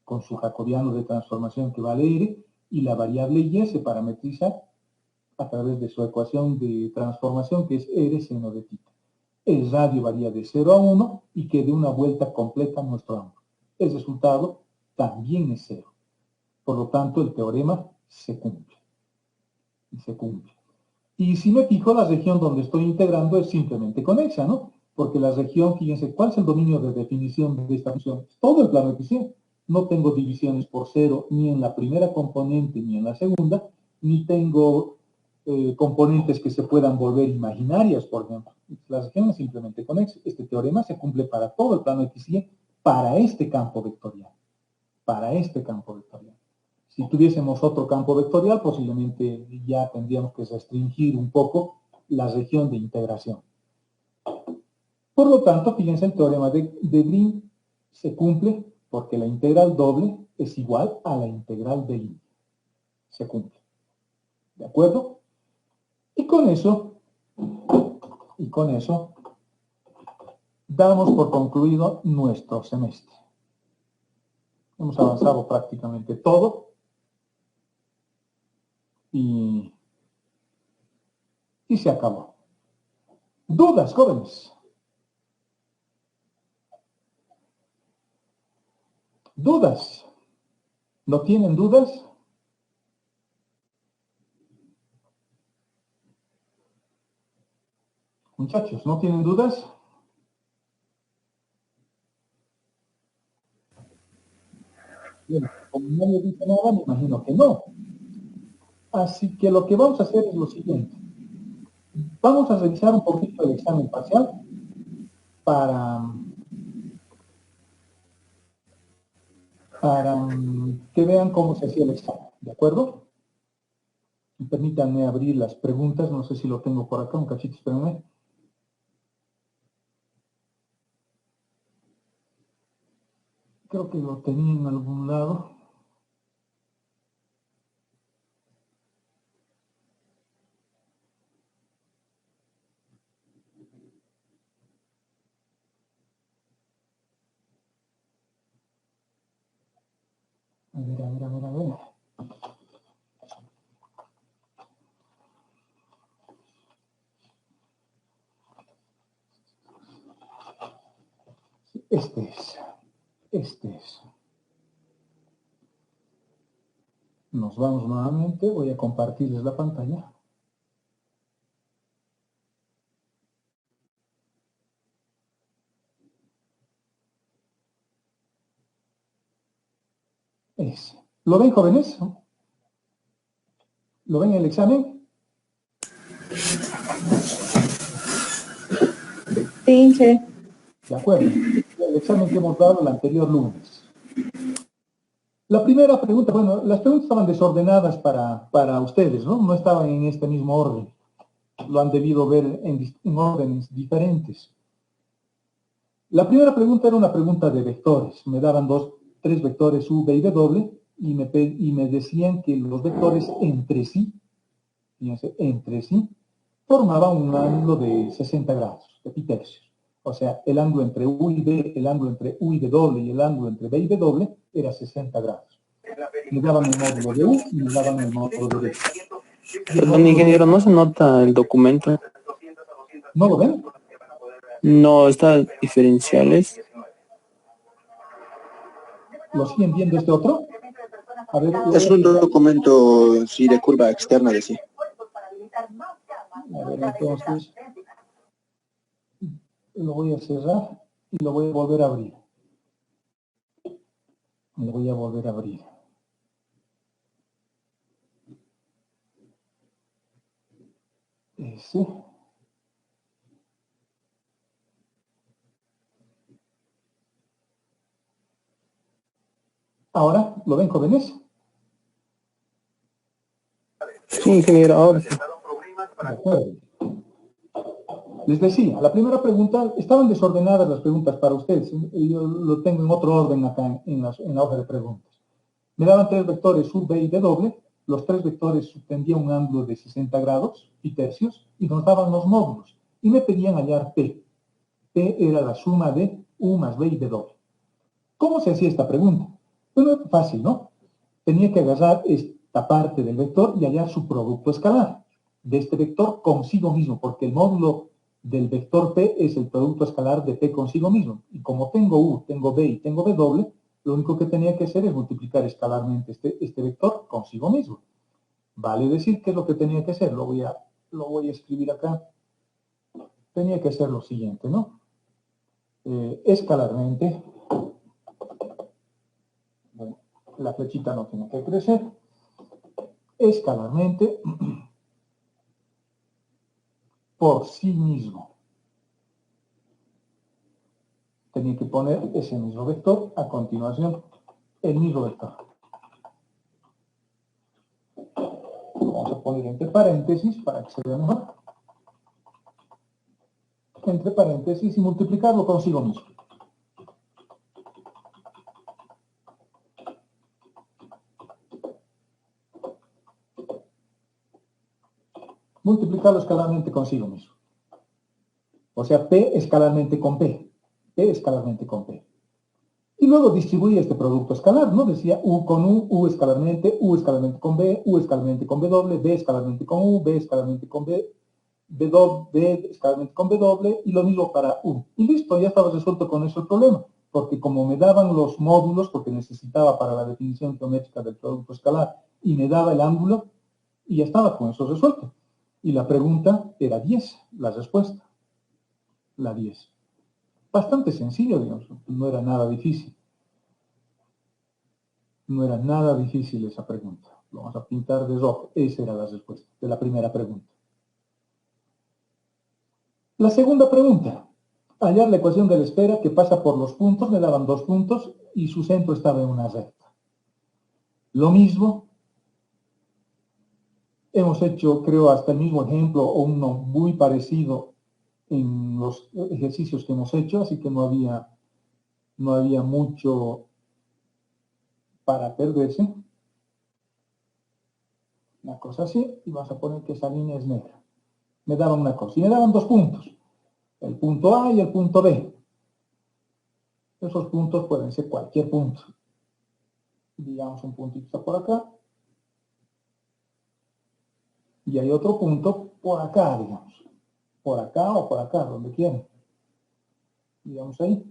con su jacobiano de transformación que vale r, y la variable y se parametriza a través de su ecuación de transformación, que es r seno de tita. El radio varía de 0 a 1 y que de una vuelta completa nuestro ángulo. El resultado también es 0. Por lo tanto, el teorema se cumple. Y si me fijo, la región donde estoy integrando es simplemente conexa, ¿no? Porque la región, fíjense, ¿cuál es el dominio de definición de esta función? Todo el plano epicentro. No tengo divisiones por 0 ni en la primera componente ni en la segunda, ni tengo componentes que se puedan volver imaginarias, por ejemplo. La región es simplemente conexa. Este teorema se cumple para todo el plano epicentro, para este campo vectorial. Si tuviésemos otro campo vectorial, posiblemente ya tendríamos que restringir un poco la región de integración. Por lo tanto, fíjense, el teorema de Green se cumple porque la integral doble es igual a la integral de línea. Se cumple. ¿De acuerdo? Y con eso, damos por concluido nuestro semestre. Hemos avanzado prácticamente todo. Y se acabó. ¿Dudas, jóvenes? ¿Dudas? ¿No tienen dudas? Muchachos, ¿no tienen dudas? Bien, como no me dice nada, me imagino que no. Así que lo que vamos a hacer es lo siguiente. Vamos a revisar un poquito el examen parcial para que vean cómo se hacía el examen, ¿de acuerdo? Y permítanme abrir las preguntas, no sé si lo tengo por acá, un cachito, espérenme. Creo que lo tenía en algún lado. A ver. Este es. Nos vamos nuevamente, voy a compartirles la pantalla. ¿Lo ven, jóvenes? ¿Lo ven en el examen? Sí, sí. De acuerdo. El examen que hemos dado el anterior lunes. La primera pregunta, bueno, las preguntas estaban desordenadas para ustedes, ¿no? No estaban en este mismo orden. Lo han debido ver en órdenes diferentes. La primera pregunta era una pregunta de vectores. Me daban tres vectores U, V y W, y me decían que los vectores entre sí, fíjense, entre sí, formaban un ángulo de 60 grados, de pi tercios. O sea, el ángulo entre U y V, el ángulo entre U y W y el ángulo entre V y W era 60 grados. Me daban el módulo de U y me daban el módulo de V. Perdón, ingeniero, ¿no se nota el documento? ¿No lo ven? No, está diferenciales. ¿Lo siguen viendo este otro? A ver, Es un documento, sí, de curva externa de sí. A ver, entonces, lo voy a cerrar y lo voy a volver a abrir. Lo voy a volver a abrir. Ese. Ahora, ¿lo ven, jóvenes? Sí, ingeniero, ahora sí. De acuerdo. Les decía, la primera pregunta, estaban desordenadas las preguntas para ustedes. Yo lo tengo en otro orden acá en la hoja de preguntas. Me daban tres vectores U, B y W. Los tres vectores subtendían un ángulo de 60 grados y tercios y nos daban los módulos. Y me pedían hallar P. P era la suma de U más B y W. ¿Cómo se hacía esta pregunta? Bueno, fácil, ¿no? Tenía que agarrar esta parte del vector y hallar su producto escalar de este vector consigo mismo, porque el módulo del vector P es el producto escalar de P consigo mismo. Y como tengo U, tengo B y tengo W, lo único que tenía que hacer es multiplicar escalarmente este vector consigo mismo. Vale decir, ¿qué es lo que tenía que hacer? Lo voy a escribir acá. Tenía que hacer lo siguiente, ¿no? Escalarmente, bueno, la flechita no tiene que crecer, escalarmente por sí mismo. Tenía que poner ese mismo vector, a continuación, el mismo vector. Vamos a poner entre paréntesis para que se vea mejor. Entre paréntesis y multiplicarlo consigo mismo. Multiplicarlo escalarmente consigo mismo. O sea, P escalarmente con P. P escalarmente con P. Y luego distribuía este producto escalar, ¿no? Decía U con U escalarmente con B, U escalarmente con W, B escalarmente con U, B escalarmente con B, B escalarmente con W, y lo mismo para U. Y listo, ya estaba resuelto con eso el problema, porque como me daban los módulos, porque necesitaba para la definición geométrica del producto escalar, y me daba el ángulo, y ya estaba con eso resuelto. Y la pregunta era 10, la respuesta, la 10. Bastante sencillo, digamos, no era nada difícil. No era nada difícil esa pregunta. Lo vamos a pintar de rojo. Esa era la respuesta de la primera pregunta. La segunda pregunta. Hallar la ecuación de la esfera que pasa por los puntos. Me daban 2 puntos y su centro estaba en una recta. Lo mismo. Hemos hecho, creo, hasta el mismo ejemplo o uno muy parecido en los ejercicios que hemos hecho, así que no había mucho para perderse. Una cosa así, y vamos a poner que esa línea es negra. Me daban una cosa, y me daban 2 puntos, el punto A y el punto B. Esos puntos pueden ser cualquier punto. Digamos, un puntito está por acá, y hay otro punto por acá, digamos. Por acá o por acá, donde quieran. Digamos ahí.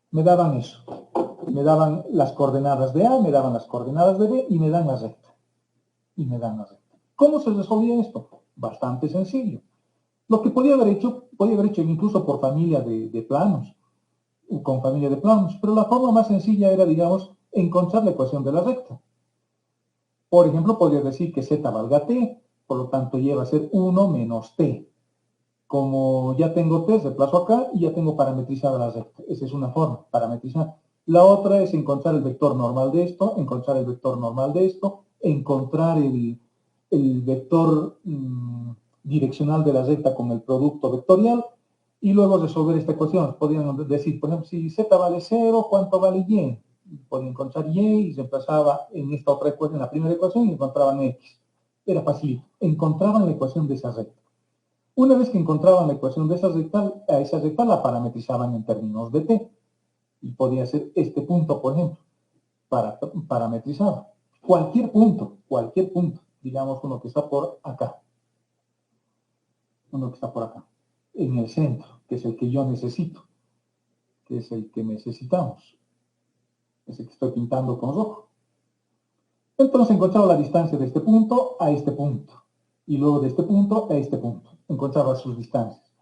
Me daban eso. Me daban las coordenadas de A, me daban las coordenadas de B, y me dan la recta. ¿Cómo se resolvía esto? Bastante sencillo. Lo que podía haber hecho incluso por familia de planos, con familia de planos, pero la forma más sencilla era, digamos, encontrar la ecuación de la recta. Por ejemplo, podría decir que z valga t, por lo tanto lleva a ser 1 menos t. Como ya tengo t, reemplazo acá y ya tengo parametrizada la recta. Esa es una forma, parametrizar. La otra es encontrar el vector normal de esto, encontrar el vector normal de esto, encontrar el vector direccional de la recta con el producto vectorial y luego resolver esta ecuación. Podrían decir, por ejemplo, si z vale 0, ¿cuánto vale y? Podían encontrar y y reemplazaba en esta otra ecuación, en la primera ecuación, y encontraban x. Era facilito. Encontraban la ecuación de esa recta. Una vez que encontraban la ecuación de esa recta la parametrizaban en términos de t. Y podía ser este punto, por ejemplo, parametrizado. Cualquier punto, digamos uno que está por acá. En el centro, que es el que yo necesito, que es el que necesitamos. Es el que estoy pintando con rojo. Entonces encontraba la distancia de este punto a este punto. Y luego de este punto a este punto. Encontraba sus distancias.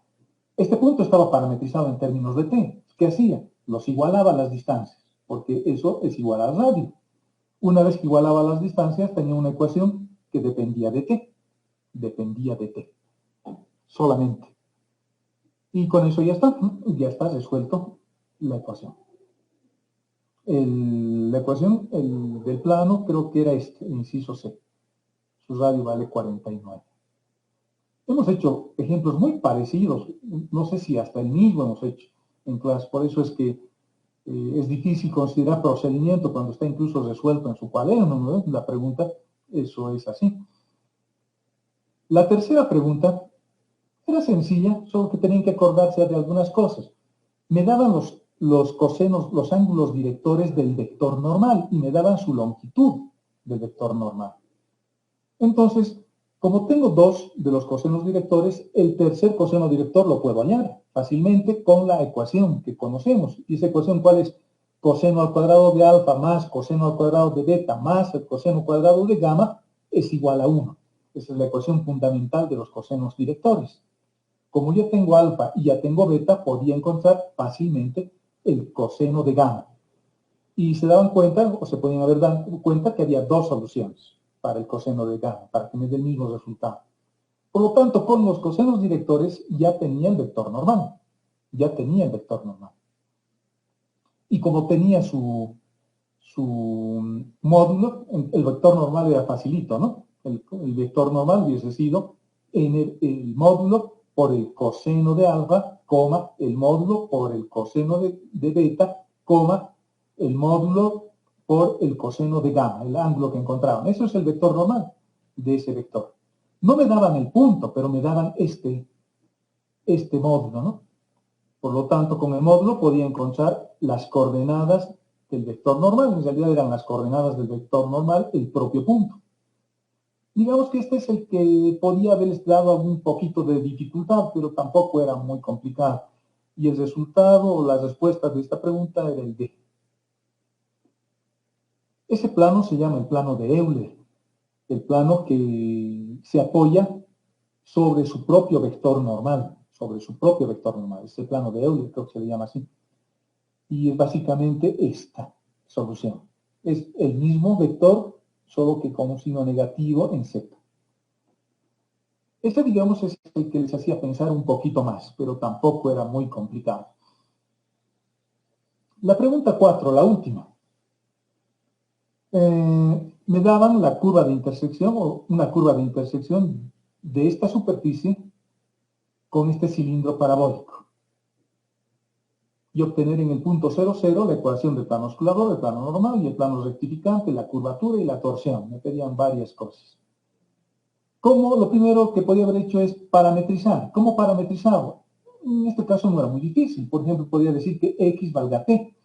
Este punto estaba parametrizado en términos de t. ¿Qué hacía? Los igualaba a las distancias, porque eso es igual al radio. Una vez que igualaba las distancias, tenía una ecuación que dependía de t. Solamente. Y con eso ya está resuelto la ecuación. La ecuación del plano creo que era este, el inciso C. Su radio vale 49. Hemos hecho ejemplos muy parecidos, no sé si hasta el mismo hemos hecho en clase, por eso es que es difícil considerar procedimiento cuando está incluso resuelto en su cuaderno, ¿no? La pregunta, eso es así. La tercera pregunta era sencilla, solo que tenían que acordarse de algunas cosas. Me daban los cosenos, los ángulos directores del vector normal y me daban su longitud del vector normal. Entonces, como tengo dos de los cosenos directores, el tercer coseno director lo puedo hallar fácilmente con la ecuación que conocemos. ¿Y esa ecuación cuál es? Coseno al cuadrado de alfa más coseno al cuadrado de beta más el coseno cuadrado de gamma es igual a 1. Esa es la ecuación fundamental de los cosenos directores. Como ya tengo alfa y ya tengo beta, podía encontrar fácilmente el coseno de gamma. Y se daban cuenta, o se podían haber dado cuenta, que había dos soluciones para el coseno de gamma, para que me dé el mismo resultado. Por lo tanto, con los cosenos directores ya tenía el vector normal. Ya tenía el vector normal. Y como tenía su módulo, el vector normal era facilito, ¿no? El vector normal hubiese sido en el módulo por el coseno de alfa, coma, el módulo por el coseno de beta, coma, el módulo por el coseno de gamma, el ángulo que encontraban. Eso es el vector normal de ese vector. No me daban el punto, pero me daban este módulo, ¿no? Por lo tanto, con el módulo podía encontrar las coordenadas del vector normal. En realidad eran las coordenadas del vector normal el propio punto. Digamos que este es el que podía haberles dado un poquito de dificultad, pero tampoco era muy complicado. Y el resultado o la respuesta de esta pregunta era el D. Ese plano se llama el plano de Euler, el plano que se apoya sobre su propio vector normal, ese plano de Euler creo que se le llama así. Y es básicamente esta solución. Es el mismo vector, solo que con un signo negativo en Z. Este, digamos, es el que les hacía pensar un poquito más, pero tampoco era muy complicado. La pregunta 4, la última. Me daban la curva de intersección o una curva de intersección de esta superficie con este cilindro parabólico y obtener en el punto 0, 0 la ecuación del plano osculador, el plano normal y el plano rectificante, la curvatura y la torsión. Me pedían varias cosas. ¿Cómo? Lo primero que podía haber hecho es parametrizar. ¿Cómo parametrizarlo? En este caso no era muy difícil. Por ejemplo, podría decir que x valga t.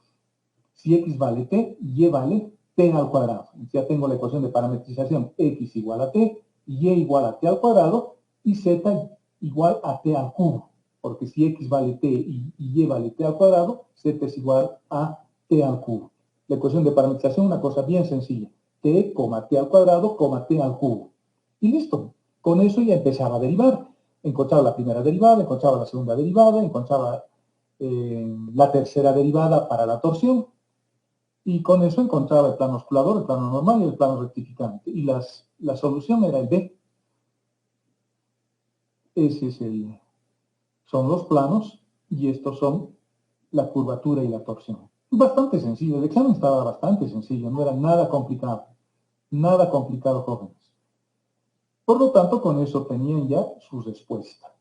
Si x vale t, y vale t al cuadrado. Ya tengo la ecuación de parametrización. X igual a t, y igual a t al cuadrado, y z igual a t al cubo. Porque si x vale t y y vale t al cuadrado, z es igual a t al cubo. La ecuación de parametrización es una cosa bien sencilla. T, t al cuadrado, t al cubo. Y listo. Con eso ya empezaba a derivar. Encontraba la primera derivada, encontraba la segunda derivada, encontraba la tercera derivada para la torsión. Y con eso encontraba el plano osculador, el plano normal y el plano rectificante. Y la solución era el B. Ese es son los planos y estos son la curvatura y la torsión. Bastante sencillo, el examen estaba bastante sencillo, no era nada complicado. Nada complicado, jóvenes. Por lo tanto, con eso tenían ya su respuesta.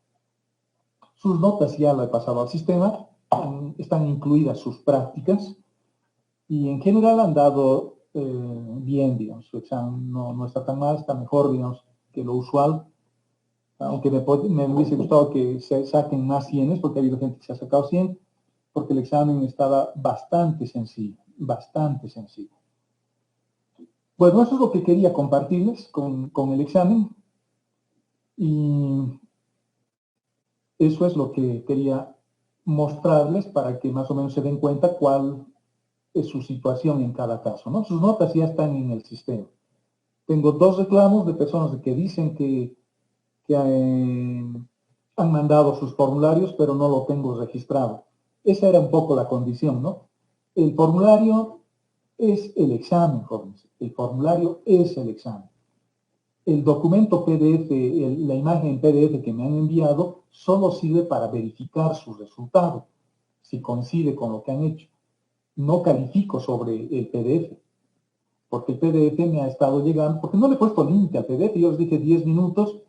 Sus notas ya las he pasado al sistema, están incluidas sus prácticas y en general han dado bien, digamos. Su examen no está tan mal, está mejor, digamos, que lo usual. Aunque me hubiese gustado que se saquen más 100, porque ha habido gente que se ha sacado 100, porque el examen estaba bastante sencillo, bastante sencillo. Bueno, eso es lo que quería compartirles con el examen. Y eso es lo que quería mostrarles para que más o menos se den cuenta cuál es su situación en cada caso, ¿no? Sus notas ya están en el sistema. Tengo 2 reclamos de personas que dicen que han mandado sus formularios, pero no lo tengo registrado. Esa era un poco la condición, ¿no? El formulario es el examen, jóvenes. El formulario es el examen. El documento PDF, la imagen PDF que me han enviado, solo sirve para verificar su resultado, si coincide con lo que han hecho. no califico sobre el PDF, porque el PDF me ha estado llegando, porque no le he puesto límite al PDF, yo les dije 10 minutos,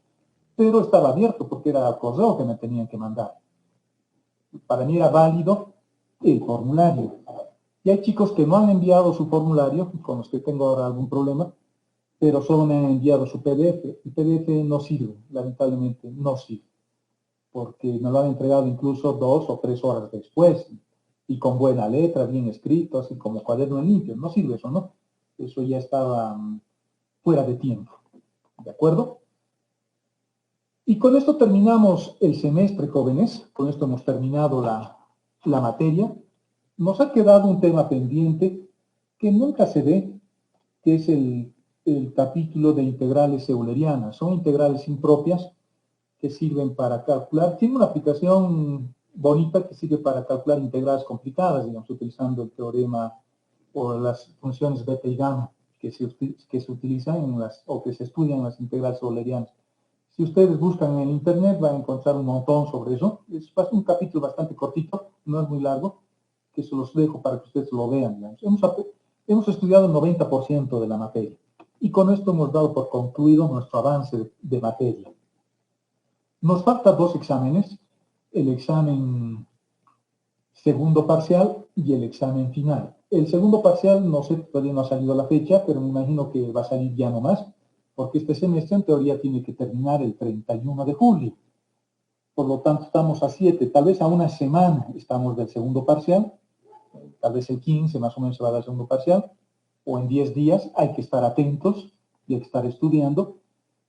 pero estaba abierto porque era el correo que me tenían que mandar. Para mí era válido el formulario. Y hay chicos que no han enviado su formulario, con los que tengo ahora algún problema, pero solo me han enviado su PDF. El PDF no sirve, lamentablemente no sirve, porque me lo han entregado incluso 2 o 3 horas después, y con buena letra, bien escrito, así como cuaderno limpio. No sirve eso, ¿no? Eso ya estaba fuera de tiempo. ¿De acuerdo? Y con esto terminamos el semestre, jóvenes. Con esto hemos terminado la materia. Nos ha quedado un tema pendiente que nunca se ve, que es el capítulo de integrales eulerianas. Son integrales impropias que sirven para calcular. Tiene una aplicación bonita que sirve para calcular integrales complicadas, digamos, utilizando el teorema o las funciones beta y gamma que se utilizan o que se estudian en las integrales eulerianas. Si ustedes buscan en internet van a encontrar un montón sobre eso. Es un capítulo bastante cortito, no es muy largo, que se los dejo para que ustedes lo vean. Digamos. Hemos estudiado el 90% de la materia y con esto hemos dado por concluido nuestro avance de materia. Nos faltan 2 exámenes, el examen segundo parcial y el examen final. El segundo parcial, no sé, todavía no ha salido la fecha, pero me imagino que va a salir ya nomás, porque este semestre en teoría tiene que terminar el 31 de julio. Por lo tanto, estamos a 7, tal vez a una semana estamos del segundo parcial, tal vez el 15 más o menos se va a dar el segundo parcial, o en 10 días hay que estar atentos y hay que estar estudiando,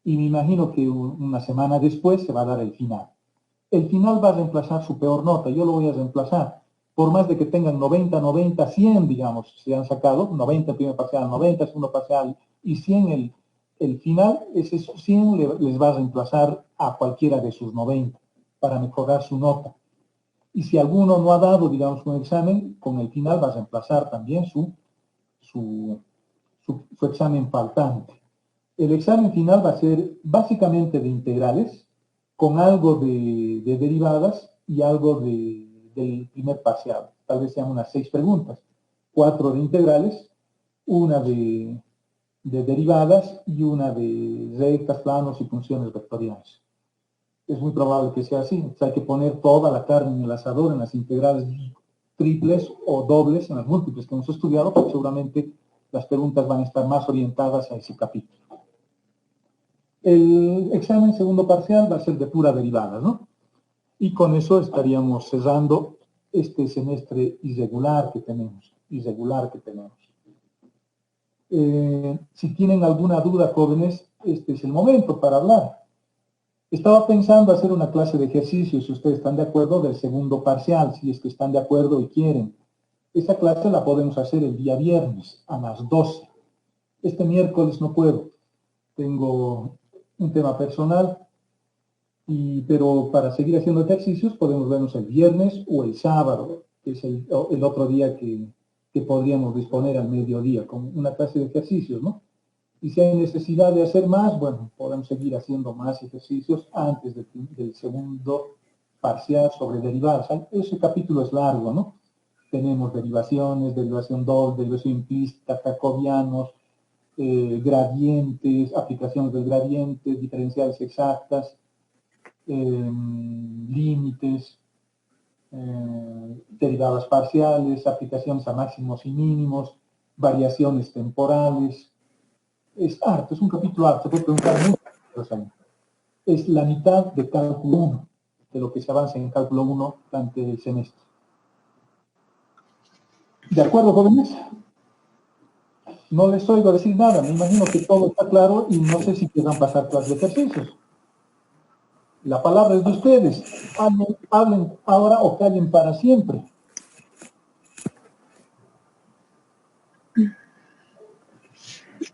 y me imagino que una semana después se va a dar el final. El final va a reemplazar su peor nota, yo lo voy a reemplazar. Por más de que tengan 90, 90, 100, digamos, se han sacado, 90 el primer parcial, 90 el segundo parcial y 100 el final, ese 100 les va a reemplazar a cualquiera de sus 90 para mejorar su nota. Y si alguno no ha dado, digamos, un examen, con el final va a reemplazar también su examen faltante. El examen final va a ser básicamente de integrales, con algo de derivadas y algo del primer parcial. Tal vez sean unas 6 preguntas. 4 de integrales, una de derivadas y una de rectas, planos y funciones vectoriales. Es muy probable que sea así. Entonces hay que poner toda la carne en el asador, en las integrales triples o dobles, en las múltiples que hemos estudiado, porque seguramente las preguntas van a estar más orientadas a ese capítulo. El examen segundo parcial va a ser de pura derivada, ¿no? Y con eso estaríamos cerrando este semestre irregular que tenemos. Si tienen alguna duda, jóvenes, este es el momento para hablar. Estaba pensando hacer una clase de ejercicios, si ustedes están de acuerdo, del segundo parcial, si es que están de acuerdo y quieren. Esa clase la podemos hacer el día viernes a las 12. Este miércoles no puedo. Tengo un tema personal, pero para seguir haciendo ejercicios podemos vernos el viernes o el sábado, que es el otro día que podríamos disponer al mediodía, con una clase de ejercicios, ¿no? Y si hay necesidad de hacer más, bueno, podemos seguir haciendo más ejercicios antes del segundo parcial sobre derivadas. Ese capítulo es largo, ¿no? Tenemos derivaciones, derivación doble, derivación implícita, jacobianos, gradientes, aplicaciones del gradiente, diferenciales exactas, límites, derivadas parciales, aplicaciones a máximos y mínimos, variaciones temporales. Es harto, es un capítulo harto, se puede preguntar mucho. Es la mitad de cálculo 1, de lo que se avanza en cálculo 1 durante el semestre. ¿De acuerdo, jóvenes? No les oigo decir nada, me imagino que todo está claro y no sé si quieran pasar clases de ejercicios. La palabra es de ustedes. Hablen ahora o callen para siempre.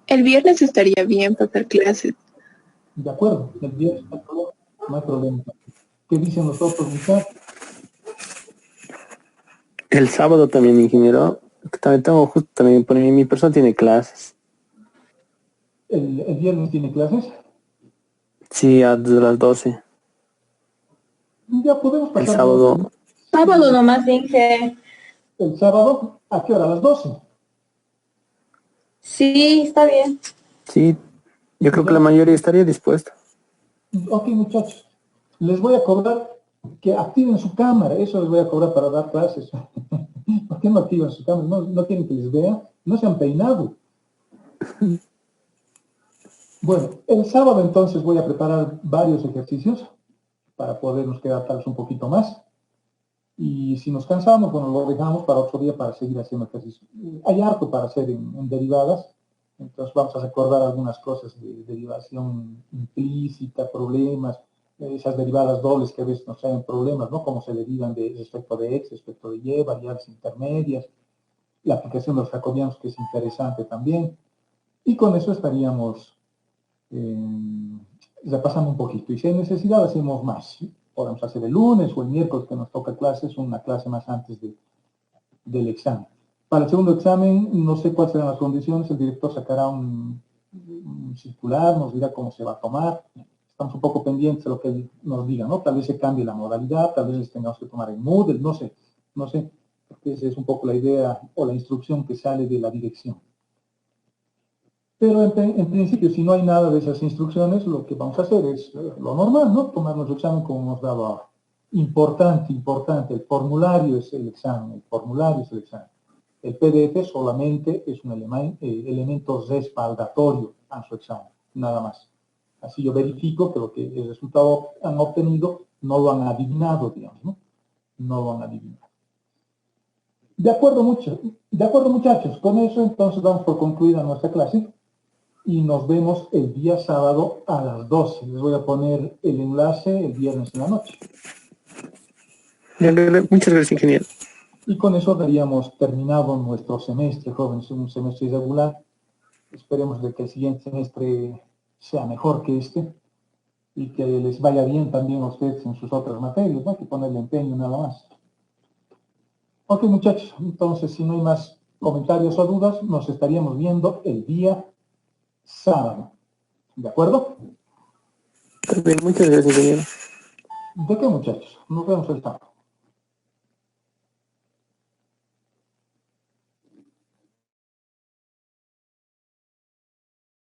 El viernes estaría bien para hacer clases. De acuerdo, el viernes no hay problema. ¿Qué dicen los otros muchachos? El sábado también, ingeniero. También tengo justo, también mi persona tiene clases. ¿El viernes tiene clases? Sí, desde las 12. Ya podemos pasar. El sábado. Sábado nomás, dije. El sábado, ¿A qué hora? ¿A las 12? Sí, está bien. Sí, yo creo que la mayoría estaría dispuesta. Ok, muchachos. Les voy a cobrar que activen su cámara. Eso les voy a cobrar para dar clases. ¿Por qué no activan su cámara? No quieren que les vea. No se han peinado. Bueno, el sábado entonces voy a preparar varios ejercicios para podernos quedar tal vez un poquito más. Y si nos cansamos, bueno, lo dejamos para otro día para seguir haciendo ejercicio. Hay harto para hacer en derivadas, entonces vamos a recordar algunas cosas de derivación implícita, problemas, esas derivadas dobles que a veces nos traen problemas, ¿no? Cómo se derivan respecto de x, respecto de y, variables intermedias, la aplicación de los jacobianos, que es interesante también. Y con eso estaríamos repasando un poquito. Y si hay necesidad, hacemos más, ¿sí? Podemos hacer el lunes o el miércoles que nos toca clases, una clase más antes del examen. Para el segundo examen, no sé cuáles serán las condiciones, el director sacará un circular, nos dirá cómo se va a tomar. Estamos un poco pendientes de lo que él nos diga, ¿no? Tal vez se cambie la modalidad, tal vez les tengamos que tomar en Moodle, no sé, porque esa es un poco la idea o la instrucción que sale de la dirección. Pero en principio, si no hay nada de esas instrucciones, lo que vamos a hacer es lo normal, ¿no? Tomar nuestro examen como hemos dado ahora. Importante, el formulario es el examen, El PDF solamente es un elemento respaldatorio a su examen, nada más. Así yo verifico que lo que el resultado han obtenido no lo han adivinado, digamos, ¿no? No lo han adivinado. De acuerdo, muchachos. Con eso entonces damos por concluida nuestra clase. Y nos vemos el día sábado a las 12. Les voy a poner el enlace el viernes en la noche. Muchas gracias, ingeniero. Y con eso daríamos terminado nuestro semestre, jóvenes, un semestre irregular. Esperemos de que el siguiente semestre sea mejor que este y que les vaya bien también a ustedes en sus otras materias. No hay que ponerle empeño nada más. Ok, muchachos, entonces si no hay más comentarios o dudas, nos estaríamos viendo el día sábado. ¿De acuerdo? Está bien, muchas gracias, ingeniero. ¿De qué, muchachos? Nos vemos el sábado.